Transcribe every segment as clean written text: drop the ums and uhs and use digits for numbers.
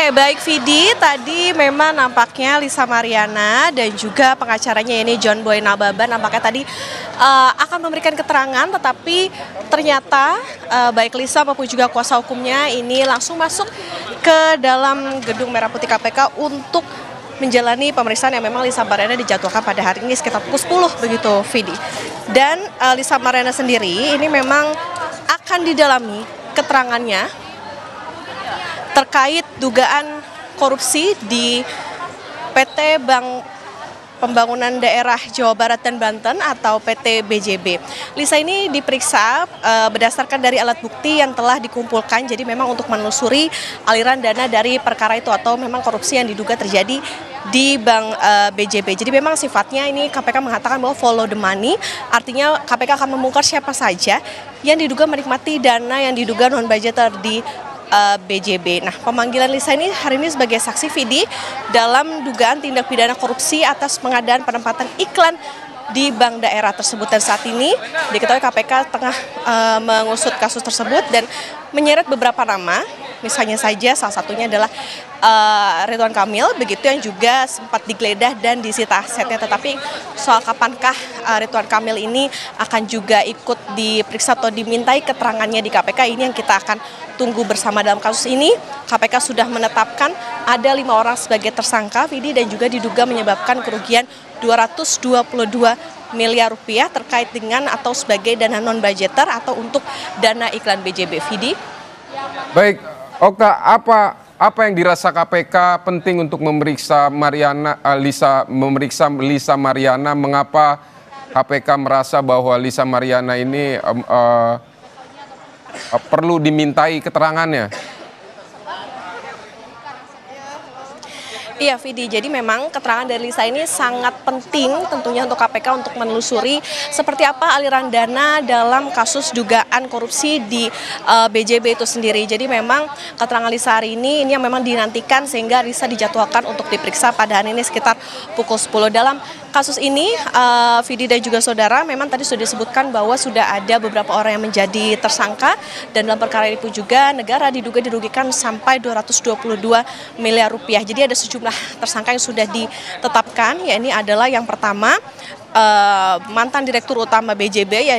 Oke, baik Vidi, tadi memang nampaknya Lisa Mariana dan juga pengacaranya ini John Boy Nababan nampaknya tadi akan memberikan keterangan, tetapi ternyata baik Lisa maupun juga kuasa hukumnya ini langsung masuk ke dalam gedung Merah Putih KPK untuk menjalani pemeriksaan yang memang Lisa Mariana dijadwalkan pada hari ini sekitar pukul 10 begitu Vidi. Dan Lisa Mariana sendiri ini memang akan didalami keterangannya terkait dugaan korupsi di PT Bank Pembangunan Daerah Jawa Barat dan Banten atau PT BJB. Lisa ini diperiksa berdasarkan dari alat bukti yang telah dikumpulkan, jadi memang untuk menelusuri aliran dana dari perkara itu atau memang korupsi yang diduga terjadi di Bank BJB. Jadi memang sifatnya ini KPK mengatakan bahwa follow the money, artinya KPK akan membongkar siapa saja yang diduga menikmati dana yang diduga non-budgeter di BJB. Nah, pemanggilan Lisa ini hari ini sebagai saksi Vidi dalam dugaan tindak pidana korupsi atas pengadaan penempatan iklan di bank daerah tersebut. Dan saat ini diketahui KPK tengah mengusut kasus tersebut dan menyeret beberapa nama, misalnya saja salah satunya adalah Ridwan Kamil, begitu yang juga sempat digeledah dan disita asetnya. Tetapi soal kapankah Ridwan Kamil ini akan juga ikut diperiksa atau dimintai keterangannya di KPK, ini yang kita akan tunggu bersama. Dalam kasus ini KPK sudah menetapkan ada 5 orang sebagai tersangka Vidi dan juga diduga menyebabkan kerugian 222 miliar rupiah terkait dengan atau sebagai dana non-budgeter atau untuk dana iklan BJB. Vidi. Baik, Okta, apa yang dirasa KPK penting untuk memeriksa Lisa Mariana? Mengapa KPK merasa bahwa Lisa Mariana ini perlu dimintai keterangannya? Iya Vidi, jadi memang keterangan dari Lisa ini sangat penting tentunya untuk KPK untuk menelusuri seperti apa aliran dana dalam kasus dugaan korupsi di BJB itu sendiri. Jadi memang keterangan Lisa hari ini yang memang dinantikan sehingga Lisa dijadwalkan untuk diperiksa pada hari ini sekitar pukul 10. Dalam kasus ini Vidi dan juga saudara memang tadi sudah disebutkan bahwa sudah ada beberapa orang yang menjadi tersangka dan dalam perkara ini pun juga negara diduga dirugikan sampai 222 miliar rupiah. Jadi ada sejumlah tersangka yang sudah ditetapkan, yakni adalah yang pertama mantan Direktur Utama BJB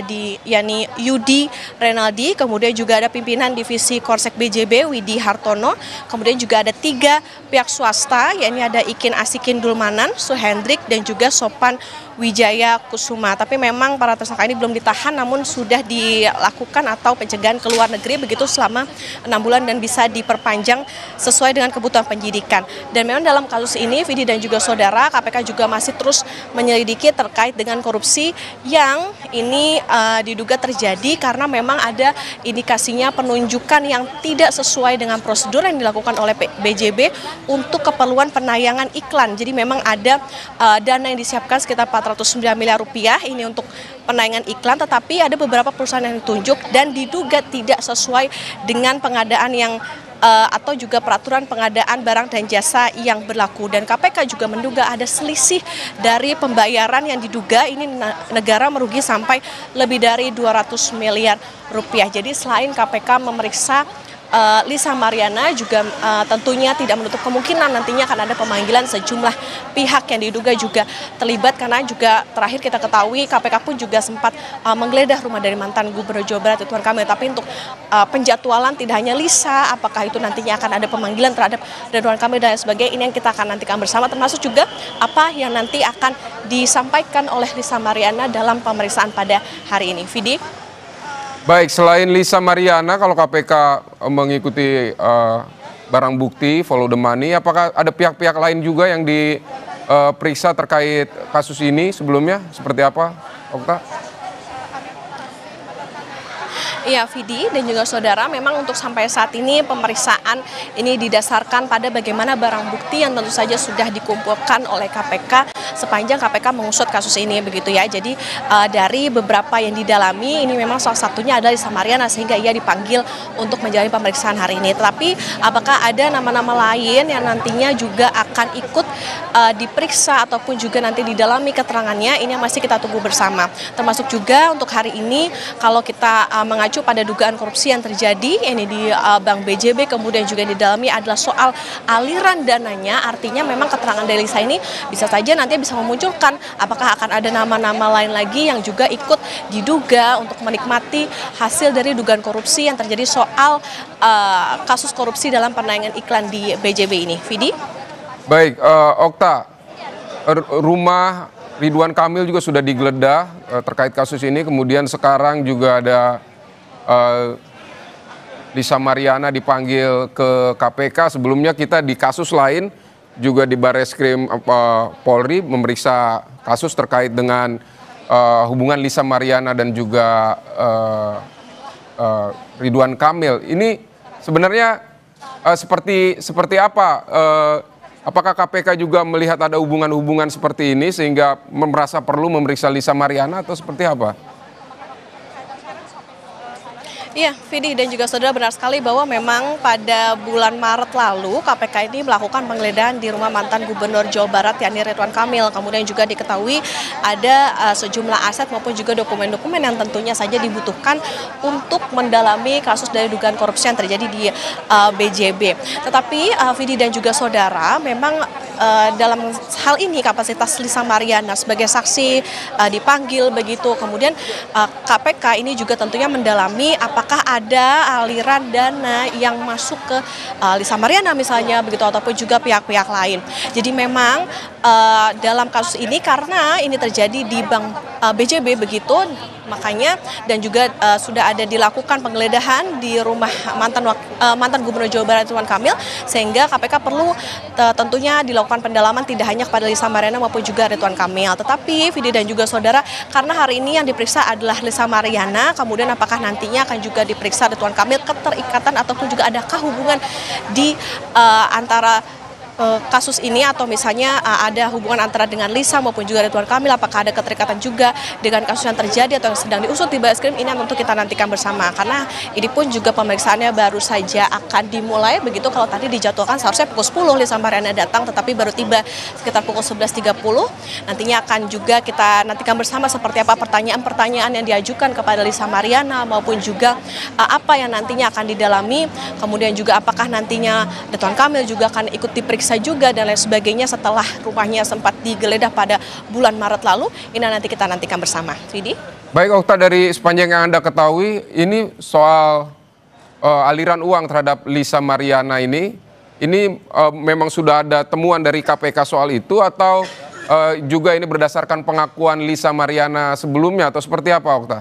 yakni Yudi Renaldi, kemudian juga ada pimpinan Divisi Korsek BJB Widi Hartono, kemudian juga ada 3 pihak swasta, yakni ada Ikin Asikin Dulmanan, Suhendrik dan juga Sopan Wijaya Kusuma. Tapi memang para tersangka ini belum ditahan namun sudah dilakukan atau pencegahan ke luar negeri begitu selama 6 bulan dan bisa diperpanjang sesuai dengan kebutuhan penyidikan. Dan memang dalam kasus ini Vidi dan juga saudara KPK juga masih terus menyelidiki terkait dengan korupsi yang ini diduga terjadi karena memang ada indikasinya penunjukan yang tidak sesuai dengan prosedur yang dilakukan oleh BJB untuk keperluan penayangan iklan. Jadi memang ada dana yang disiapkan sekitar 409 miliar rupiah ini untuk penayangan iklan, tetapi ada beberapa perusahaan yang ditunjuk dan diduga tidak sesuai dengan pengadaan yang atau juga peraturan pengadaan barang dan jasa yang berlaku. Dan KPK juga menduga ada selisih dari pembayaran yang diduga ini negara merugi sampai lebih dari 200 miliar rupiah. Jadi selain KPK memeriksa Lisa Mariana juga tentunya tidak menutup kemungkinan nantinya akan ada pemanggilan sejumlah pihak yang diduga juga terlibat karena juga terakhir kita ketahui KPK pun juga sempat menggeledah rumah dari mantan Gubernur Jawa Barat Ridwan Kamil. Tapi untuk penjadwalan tidak hanya Lisa, apakah itu nantinya akan ada pemanggilan terhadap Ridwan Kamil dan sebagainya, ini yang kita akan nantikan bersama, termasuk juga apa yang nanti akan disampaikan oleh Lisa Mariana dalam pemeriksaan pada hari ini. Vidi. Baik, selain Lisa Mariana, kalau KPK mengikuti barang bukti, follow the money, apakah ada pihak-pihak lain juga yang diperiksa terkait kasus ini sebelumnya? Seperti apa, Okta? Iya Vidi dan juga saudara, memang untuk sampai saat ini pemeriksaan ini didasarkan pada bagaimana barang bukti yang tentu saja sudah dikumpulkan oleh KPK sepanjang KPK mengusut kasus ini begitu ya. Jadi dari beberapa yang didalami ini memang salah satunya adalah Lisa Mariana sehingga ia dipanggil untuk menjalani pemeriksaan hari ini. Tetapi apakah ada nama-nama lain yang nantinya juga akan ikut diperiksa ataupun juga nanti didalami keterangannya, ini yang masih kita tunggu bersama. Termasuk juga untuk hari ini kalau kita mengacu mengacu pada dugaan korupsi yang terjadi ini di Bank BJB, kemudian juga didalami adalah soal aliran dananya. Artinya memang keterangan dari Lisa ini bisa saja nanti bisa memunculkan apakah akan ada nama-nama lain lagi yang juga ikut diduga untuk menikmati hasil dari dugaan korupsi yang terjadi soal kasus korupsi dalam penayangan iklan di BJB ini. Vidi? Baik, Okta, rumah Ridwan Kamil juga sudah digeledah terkait kasus ini, kemudian sekarang juga ada Lisa Mariana dipanggil ke KPK. Sebelumnya kita di kasus lain juga di Barreskrim Polri memeriksa kasus terkait dengan hubungan Lisa Mariana dan juga Ridwan Kamil. Ini sebenarnya seperti apa? Apakah KPK juga melihat ada hubungan-hubungan seperti ini sehingga merasa perlu memeriksa Lisa Mariana atau seperti apa? Iya, Vidi dan juga saudara, benar sekali bahwa memang pada bulan Maret lalu KPK ini melakukan penggeledahan di rumah mantan Gubernur Jawa Barat yakni Ridwan Kamil. Kemudian juga diketahui ada sejumlah aset maupun juga dokumen-dokumen yang tentunya saja dibutuhkan untuk mendalami kasus dari dugaan korupsi yang terjadi di BJB. Tetapi Vidi dan juga saudara, memang dalam hal ini kapasitas Lisa Mariana sebagai saksi dipanggil begitu. Kemudian KPK ini juga tentunya mendalami apakah ada aliran dana yang masuk ke Lisa Mariana misalnya begitu ataupun juga pihak-pihak lain. Jadi memang dalam kasus ini karena ini terjadi di Bank BJB begitu, makanya dan juga sudah ada dilakukan penggeledahan di rumah mantan Gubernur Jawa Barat Ridwan Kamil, sehingga KPK perlu tentunya dilakukan pendalaman tidak hanya kepada Lisa Mariana maupun juga Ridwan Kamil. Tetapi Vidi dan juga saudara, karena hari ini yang diperiksa adalah Lisa Mariana, kemudian apakah nantinya akan juga diperiksa Ridwan Kamil, keterikatan ataupun juga adakah hubungan di antara kasus ini, atau misalnya ada hubungan antara dengan Lisa maupun juga Ridwan Kamil, apakah ada keterikatan juga dengan kasus yang terjadi atau yang sedang diusut di Barreskrim, ini yang tentu kita nantikan bersama, karena ini pun juga pemeriksaannya baru saja akan dimulai begitu. Kalau tadi dijadwalkan seharusnya pukul 10 Lisa Mariana datang, tetapi baru tiba sekitar pukul 11.30. Nantinya akan juga kita nantikan bersama seperti apa pertanyaan-pertanyaan yang diajukan kepada Lisa Mariana maupun juga apa yang nantinya akan didalami, kemudian juga apakah nantinya Ridwan Kamil juga akan ikut diperiksa juga dan lain sebagainya setelah rumahnya sempat digeledah pada bulan Maret lalu. Ini nanti kita nantikan bersama. Vidi? Baik, Okta, dari sepanjang yang Anda ketahui, ini soal aliran uang terhadap Lisa Mariana ini memang sudah ada temuan dari KPK soal itu atau juga ini berdasarkan pengakuan Lisa Mariana sebelumnya atau seperti apa, Okta?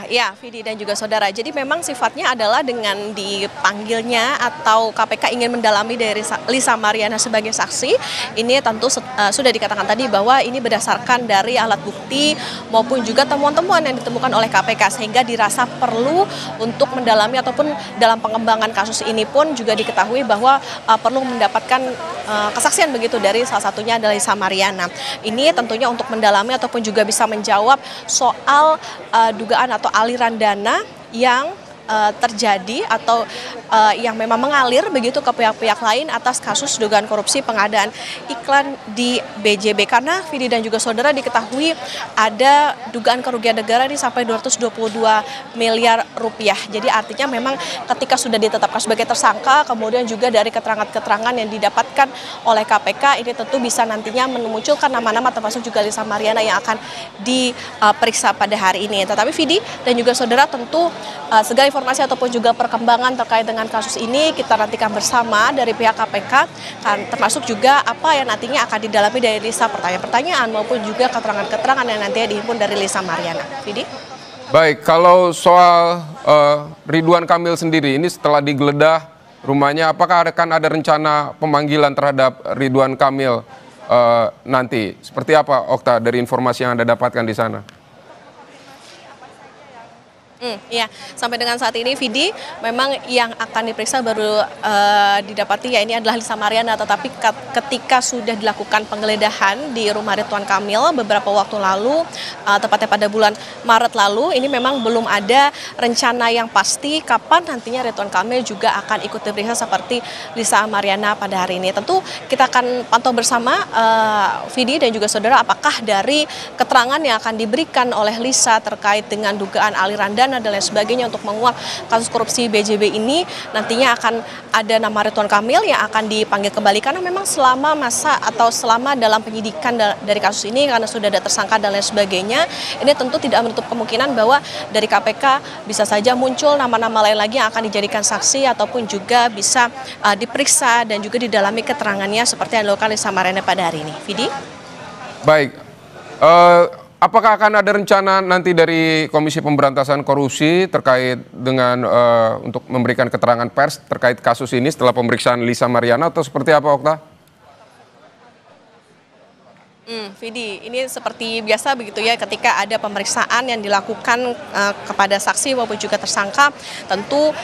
Ya, Vidi dan juga saudara. Jadi memang sifatnya adalah dengan dipanggilnya atau KPK ingin mendalami dari Lisa Mariana sebagai saksi. Ini tentu sudah dikatakan tadi bahwa ini berdasarkan dari alat bukti maupun juga temuan-temuan yang ditemukan oleh KPK, sehingga dirasa perlu untuk mendalami ataupun dalam pengembangan kasus ini pun juga diketahui bahwa perlu mendapatkan kesaksian begitu dari salah satunya adalah Lisa Mariana. Ini tentunya untuk mendalami ataupun juga bisa menjawab soal dugaan atau aliran dana yang terjadi atau yang memang mengalir begitu ke pihak-pihak lain atas kasus dugaan korupsi pengadaan iklan di BJB. Karena Vidi dan juga saudara diketahui ada dugaan kerugian negara ini sampai 222 miliar rupiah. Jadi artinya memang ketika sudah ditetapkan sebagai tersangka, kemudian juga dari keterangan-keterangan yang didapatkan oleh KPK, ini tentu bisa nantinya memunculkan nama-nama termasuk juga Lisa Mariana yang akan diperiksa pada hari ini. Tetapi Vidi dan juga saudara, tentu segala informasi ataupun juga perkembangan terkait dengan kasus ini kita nantikan bersama dari pihak KPK, kan, termasuk juga apa yang nantinya akan didalami dari Lisa, pertanyaan-pertanyaan maupun juga keterangan-keterangan yang nantinya dihimpun dari Lisa Mariana. Vidi? Baik, kalau soal Ridwan Kamil sendiri ini setelah digeledah rumahnya, apakah akan ada rencana pemanggilan terhadap Ridwan Kamil nanti? Seperti apa, Okta, dari informasi yang Anda dapatkan di sana? Iya, sampai dengan saat ini Vidi memang yang akan diperiksa baru didapati ya ini adalah Lisa Mariana, tetapi ketika sudah dilakukan penggeledahan di rumah Ridwan Kamil beberapa waktu lalu, tepatnya pada bulan Maret lalu, ini memang belum ada rencana yang pasti kapan nantinya Ridwan Kamil juga akan ikut diperiksa seperti Lisa Mariana pada hari ini. Tentu kita akan pantau bersama Vidi dan juga saudara apakah dari keterangan yang akan diberikan oleh Lisa terkait dengan dugaan aliran dana dan lain sebagainya untuk menguak kasus korupsi BJB ini nantinya akan ada nama Ridwan Kamil yang akan dipanggil kembali karena memang selama masa atau selama dalam penyidikan dari kasus ini karena sudah ada tersangka dan lain sebagainya, ini tentu tidak menutup kemungkinan bahwa dari KPK bisa saja muncul nama-nama lain lagi yang akan dijadikan saksi ataupun juga bisa diperiksa dan juga didalami keterangannya seperti yang dilakukan Lisa Mariana pada hari ini. Vidi? Baik. Apakah akan ada rencana nanti dari Komisi Pemberantasan Korupsi terkait dengan untuk memberikan keterangan pers terkait kasus ini setelah pemeriksaan Lisa Mariana atau seperti apa, Okta? Vidi, ini seperti biasa begitu ya ketika ada pemeriksaan yang dilakukan kepada saksi maupun juga tersangka, tentu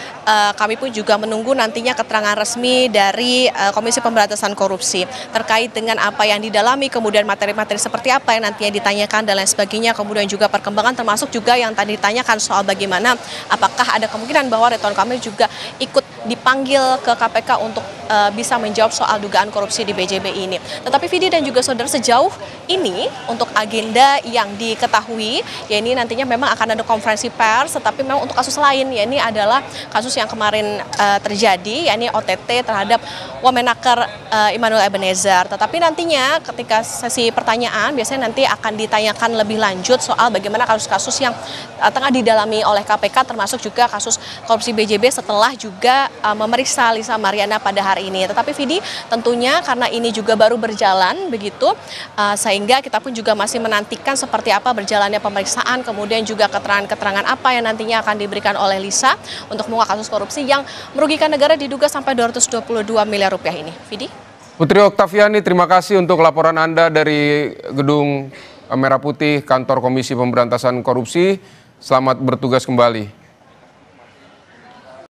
kami pun juga menunggu nantinya keterangan resmi dari Komisi Pemberantasan Korupsi terkait dengan apa yang didalami, kemudian materi-materi seperti apa yang nantinya ditanyakan dan lain sebagainya, kemudian juga perkembangan termasuk juga yang tadi ditanyakan soal bagaimana apakah ada kemungkinan bahwa Ridwan Kamil juga ikut dipanggil ke KPK untuk bisa menjawab soal dugaan korupsi di BJB ini. Tetapi Vidi dan juga saudara sejauh ini untuk agenda yang diketahui, ya ini nantinya memang akan ada konferensi pers, tetapi memang untuk kasus lain, ya ini adalah kasus yang kemarin terjadi, ya ini OTT terhadap Wamenaker Immanuel Ebenezer. Tetapi nantinya ketika sesi pertanyaan, biasanya nanti akan ditanyakan lebih lanjut soal bagaimana kasus-kasus yang tengah didalami oleh KPK, termasuk juga kasus korupsi BJB setelah juga memeriksa Lisa Mariana pada hari ini. Tetapi Vidi, tentunya karena ini juga baru berjalan begitu, sehingga kita pun juga masih menantikan seperti apa berjalannya pemeriksaan, kemudian juga keterangan-keterangan apa yang nantinya akan diberikan oleh Lisa untuk mengungkap kasus korupsi yang merugikan negara diduga sampai 222 miliar rupiah ini. Vidi? Putri Oktaviani, terima kasih untuk laporan Anda dari Gedung Merah Putih, Kantor Komisi Pemberantasan Korupsi. Selamat bertugas kembali.